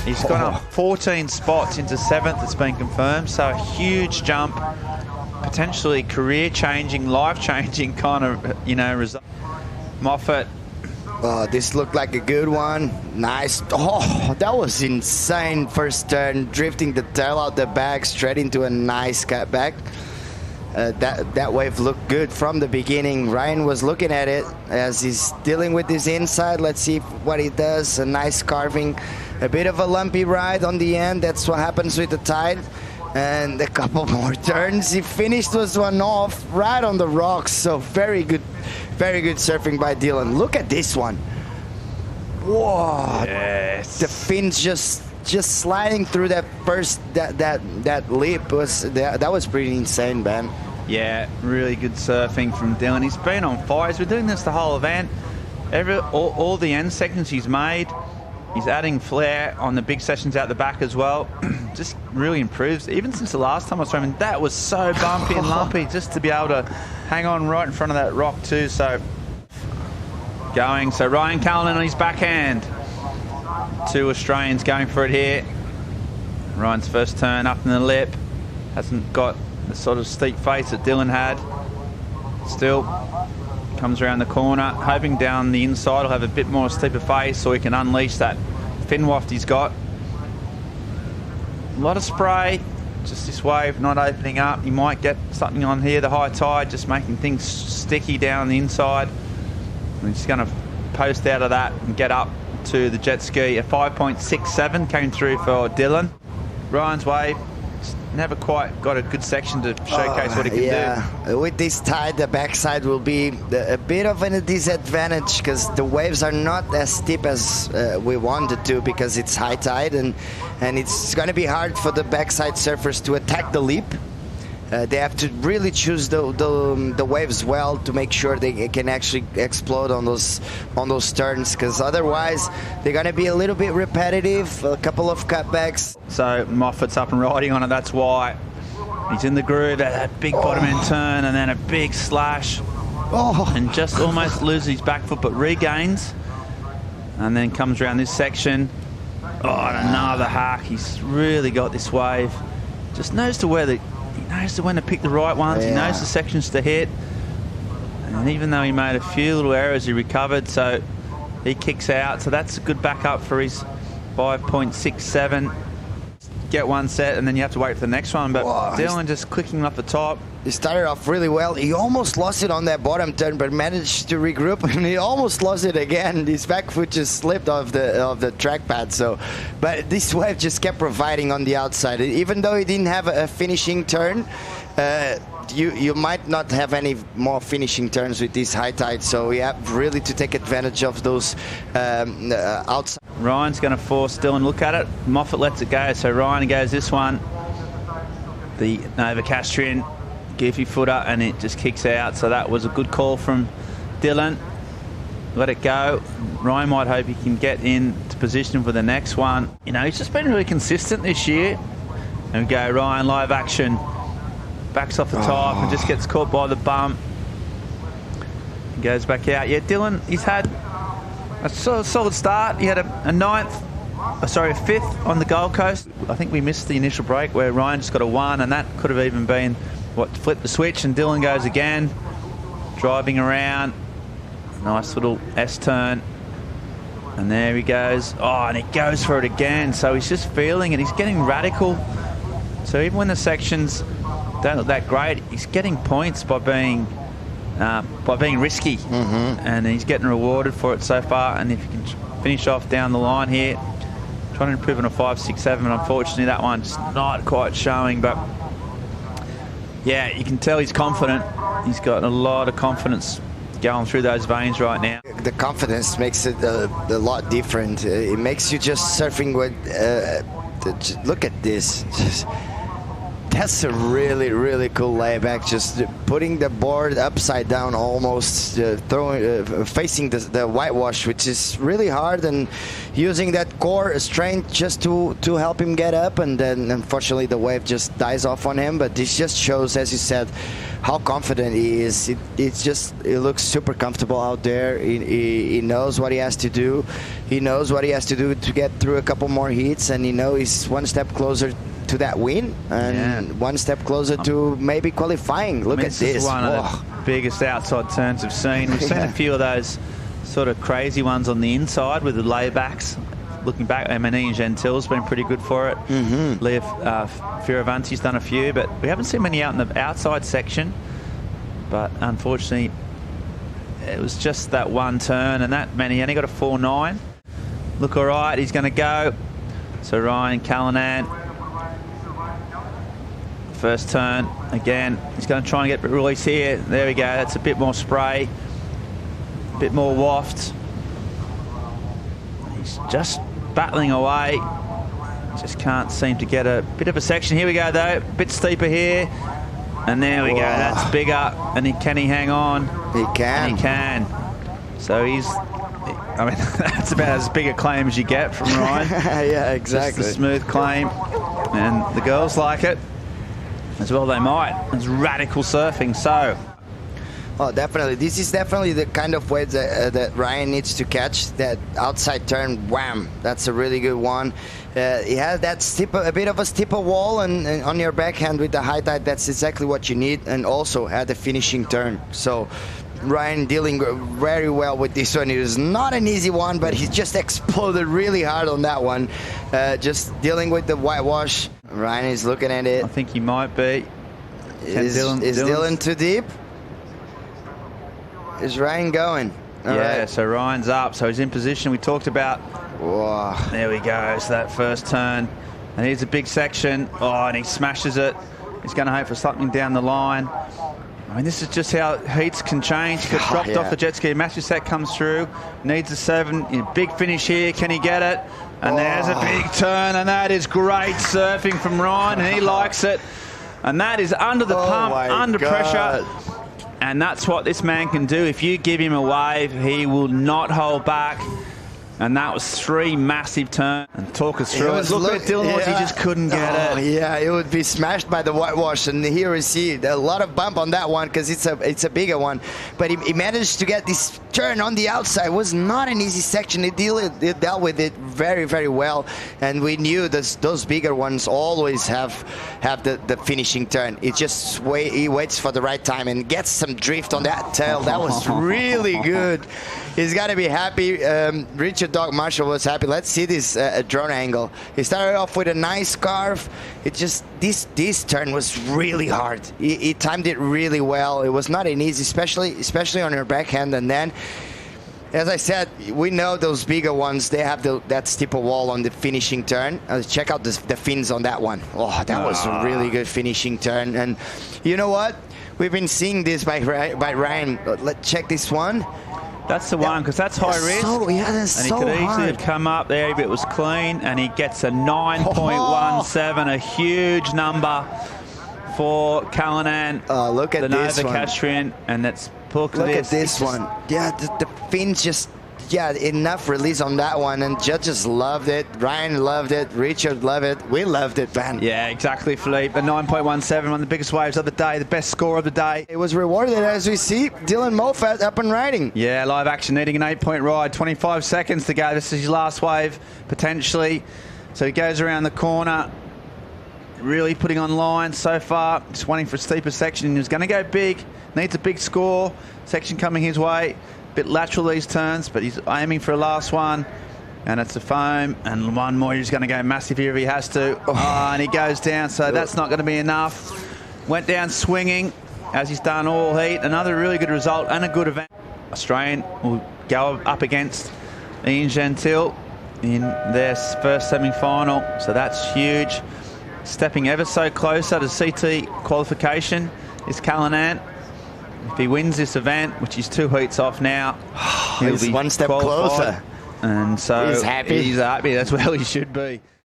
He's gone up 14 spots into 7th, it's been confirmed, so a huge jump, potentially career-changing, life-changing kind of, you know, result. Moffat. Oh, this looked like a good one. Nice. Oh, that was insane first turn, drifting the tail out the back straight into a nice cutback. That wave looked good from the beginning. Ryan was looking at it as he's dealing with his inside. Let's see what he does. A nice carving, a bit of a lumpy ride on the end. That's what happens with the tide. And a couple more turns. He finished this one off right on the rocks. So very good surfing by Dylan. Look at this one. Whoa! Yes. The fins just sliding through that first that lip that was pretty insane, man. Yeah, really good surfing from Dylan. He's been on fire. He's been doing this the whole event. All the end sections he's made. He's adding flair on the big sessions out the back as well. Just really improves. Even since the last time I was swimming, that was so bumpy and lumpy. Just to be able to hang on right in front of that rock too. So going. So Ryan Callinan on his backhand. 2 Australians going for it here. Ryan's first turn up in the lip. Hasn't got the sort of steep face that Dylan had. Still comes around the corner, hoping down the inside will have a bit more steeper face so he can unleash that fin waft he's got. A lot of spray, just this wave not opening up. You might get something on here, the high tide, just making things sticky down the inside. And he's going to post out of that and get up to the jet ski. A 5.67 came through for Dylan. Ryan's wave never quite got a good section to showcase what he can do. With this tide, the backside will be a bit of a disadvantage because the waves are not as steep as we wanted to because it's high tide, and it's going to be hard for the backside surfers to attack the lip. They have to really choose the waves well to make sure they can actually explode on those turns, because otherwise they're going to be a little bit repetitive, a couple of cutbacks. So Moffat's up and riding on it, that's why. He's in the groove, that big bottom end turn and then a big slash. And just almost loses his back foot but regains. And then comes around this section. And another hack. He's really got this wave. Just knows to where he knows when to pick the right ones. He knows the sections to hit. And even though he made a few little errors, he recovered. So he kicks out. So that's a good backup for his 5.67. Get one set and then you have to wait for the next one. But Dylan just clicking off the top. He started off really well. He almost lost it on that bottom turn, but managed to regroup, and he almost lost it again. His back foot just slipped off the track pad. So, but this wave just kept providing on the outside. Even though he didn't have a finishing turn, you might not have any more finishing turns with this high tide. So you have really to take advantage of those outside. Ryan's going to force Dylan look at it. Moffat lets it go. So Ryan goes this one. The Novocastrian. Goofy footer, and it just kicks out. So that was a good call from Dylan. Let it go. Ryan might hope he can get into position for the next one. You know, he's just been really consistent this year. And we go Ryan live action. Backs off the top and just gets caught by the bump. He goes back out. Yeah, Dylan, he's had a solid start. He had a fifth on the Gold Coast. I think we missed the initial break where Ryan just got a 1, and that could have even been what flipped the switch, and Dylan goes again, driving around. Nice little S-turn. And there he goes. And he goes for it again. So he's just feeling it. He's getting radical. So even when the sections don't look that great, he's getting points by being risky. And he's getting rewarded for it so far. And if you can finish off down the line here, trying to improve on a 5.67, and unfortunately that one's not quite showing, but yeah, you can tell he's confident. He's got a lot of confidence going through those veins right now. The confidence makes it a lot different. It makes you just surfing with... look at this. That's a really, really cool layback. Just putting the board upside down almost, facing the whitewash, which is really hard, and using that core strength just to help him get up. And then unfortunately the wave just dies off on him. But this just shows, as you said, how confident he is. It looks super comfortable out there. He knows what he has to do. He knows what he has to do to get through a couple more heats, and he's one step closer to that win, and one step closer to maybe qualifying. Look at this. This is one of the biggest outside turns we've seen. We've seen a few of those sort of crazy ones on the inside with the laybacks. Looking back, Ian Gentile's been pretty good for it. Leo Fioravanti's done a few, but we haven't seen many out in the outside section. But unfortunately, it was just that one turn, and that meant he only got a 4.9. Look all right, he's going to go. So Ryan Callinan, first turn again. He's going to try and get release here. There we go. That's a bit more spray, a bit more waft. He's just battling away. Just can't seem to get a bit of a section. Here we go though. A bit steeper here. And there we go. That's bigger. And can he hang on? He can. And he can. So he's, I mean, that's about as big a claim as you get from Ryan. Yeah, exactly. Just a smooth claim. And the girls like it. As well they might. It's radical surfing. So. Oh, definitely. This is definitely the kind of wave that Ryan needs to catch. That outside turn, wham! That's a really good one. He has that a bit of a steeper wall, and on your backhand with the high tide, that's exactly what you need. And also had the finishing turn. So Ryan dealing very well with this one. It was not an easy one, but he just exploded really hard on that one. Just dealing with the whitewash. Ryan is looking at it. I think he might be. Is Dylan too deep? Is Ryan going? All right. So Ryan's up, so he's in position. We talked about. Whoa. There we go. So that first turn, and here's a big section. Oh, and he smashes it. He's going to hope for something down the line. I mean, this is just how heats can change. Gets dropped off the jet ski. Matthew set comes through, needs a 7. Big finish here. Can he get it? And there's a big turn, and that is great surfing from Ryan, and he likes it. And that is under the pump, under pressure. And that's what this man can do. If you give him a wave, he will not hold back. And that was 3 massive turns. And talk us through it. Look at Dylan, he just couldn't get it. Yeah, it would be smashed by the whitewash. And here we see a lot of bump on that one because it's a bigger one. But he managed to get this turn on the outside. It was not an easy section. He dealt with it very, very well. And we knew those bigger ones always have the finishing turn. It just he waits for the right time and gets some drift on that tail. That was really good. He's got to be happy. Richard Dog Marshall was happy. Let's see this drone angle. He started off with a nice carve. It just, this turn was really hard. He timed it really well. It was not an easy, especially on your backhand. And then, as I said, we know those bigger ones, they have that steeper wall on the finishing turn. Check out the fins on that one. Oh, that was a really good finishing turn. And you know what? We've been seeing this by Ryan. Let's check this one. That's the one, because that's high risk. That's and so he could easily hard. have come up there if it was clean, and he gets a 9.17, a huge number for Callinan. Look at this one. The Nova Castrian, and that's look at this one. Yeah, the fins just, enough release on that one, and judges loved it. Ryan loved it. Richard loved it. We loved it, man. Yeah, exactly, Philippe. A 9.17, one of the biggest waves of the day, the best score of the day. It was rewarded, as we see. Dylan Moffat up and riding. Yeah, live action, needing an 8-point ride. 25 seconds to go. This is his last wave, potentially. So he goes around the corner, really putting on line so far. Just waiting for a steeper section. He's going to go big. Needs a big score. Section coming his way. Bit lateral these turns, but he's aiming for a last one. And it's a foam. And one more. He's going to go massive here if he has to. And he goes down. So that's not going to be enough. Went down swinging, as he's done all heat. Another really good result and a good event. Australian will go up against Ian Gentile in their first semi-final. So that's huge. Stepping ever so closer to CT qualification is Callinan. If he wins this event, which is 2 heats off now, he'll be one step qualified. closer. And so he's happy. He's happy. That's where he should be.